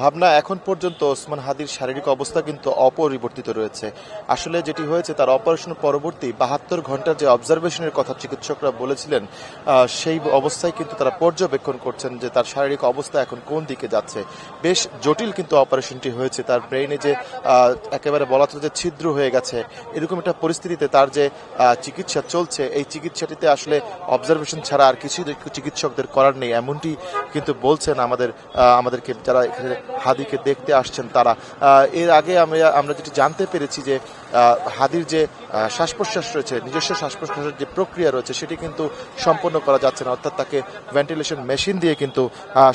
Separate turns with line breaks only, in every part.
ভাবনা এখন পর্যন্ত ওসমান হাদির শারীরিক অবস্থা কিন্তু অপরিবর্তিত রয়েছে। আসলে যেটি হয়েছে তার অপারেশন পরবর্তী ৭২ ঘন্টার যে অবজারভেশনের কথা চিকিৎসকরা বলেছিলেন, সেই অবস্থায় কিন্তু তারা পর্যবেক্ষণ করছেন যে তার শারীরিক অবস্থা এখন কোন দিকে যাচ্ছে। বেশ জটিল কিন্তু অপারেশনটি হয়েছে। তার ব্রেইনে যে একেবারে বলা চলে যে ছিদ্র হয়ে গেছে, এরকম একটা পরিস্থিতিতে তার যে চিকিৎসা চলছে, এই চিকিৎসাটিতে আসলে অবজারভেশন ছাড়া আর কিছুই চিকিৎসকদের করার নেই, এমনটি কিন্তু বলছেন আমাদেরকে যারা এখানে হাদিকে দেখতে আসছেন তারা। এর আগে আমরা যেটি জানতে পেরেছি যে হাদির যে শ্বাস প্রশ্বাস রয়েছে, নিজস্ব শ্বাস প্রশ্বাসের যে প্রক্রিয়া রয়েছে সেটি কিন্তু সম্পন্ন করা যাচ্ছে না, অর্থাৎ তাকে ভেন্টিলেশন মেশিন দিয়ে কিন্তু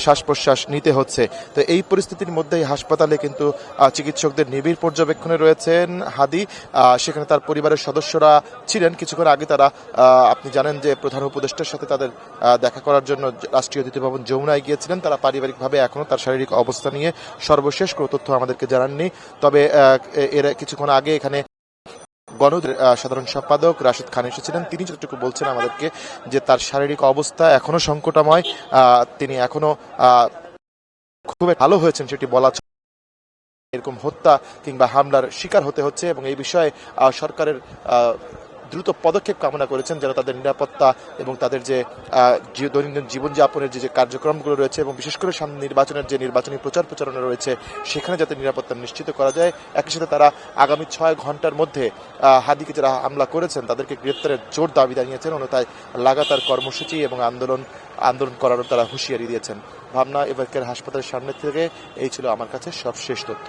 শ্বাস প্রশ্বাস নিতে হচ্ছে। তো এই পরিস্থিতির মধ্যেই হাসপাতালে কিন্তু চিকিৎসকদের নিবিড় পর্যবেক্ষণে রয়েছেন হাদি। সেখানে তার পরিবারের সদস্যরা ছিলেন। কিছুক্ষণ আগে তারা, আপনি জানেন যে প্রধান উপদেষ্টার সাথে তাদের দেখা করার জন্য রাষ্ট্রীয় অতিথি ভবন যমুনায় গিয়েছিলেন। তারা পারিবারিকভাবে এখনও তার শারীরিক অবস্থা নিয়ে সর্বশেষ কোনো তথ্য আমাদেরকে জানাননি। তবে এর কিছুক্ষণ আগে এখানে সাধারণ সম্পাদক রাশেদ খান এসেছিলেন। তিনি যতটুকু বলছেন আমাদেরকে যে তার শারীরিক অবস্থা এখনো সংকটাময়, তিনি এখনো খুবই ভালো হয়েছেন সেটি বলা, এরকম হত্যা কিংবা হামলার শিকার হতে হচ্ছে এবং এই বিষয়ে সরকারের দ্রুত পদক্ষেপ কামনা করেছেন, যেন তাদের নিরাপত্তা এবং তাদের যে দৈনন্দিন জীবনযাপনের যে কার্যক্রমগুলো রয়েছে এবং বিশেষ করে সামনে নির্বাচনের যে নির্বাচনী প্রচারণা রয়েছে সেখানে যাতে নিরাপত্তা নিশ্চিত করা যায়। একই সাথে তারা আগামী ৬ ঘন্টার মধ্যে হাদিকে যারা হামলা করেছেন তাদেরকে গ্রেপ্তারের জোর দাবি জানিয়েছেন, অন্যথায় লাগাতার কর্মসূচি এবং আন্দোলন করারও তারা হুঁশিয়ারি দিয়েছেন। ভাবনা, এবারকার হাসপাতালের সামনে থেকে এই ছিল আমার কাছে সবশেষ তথ্য।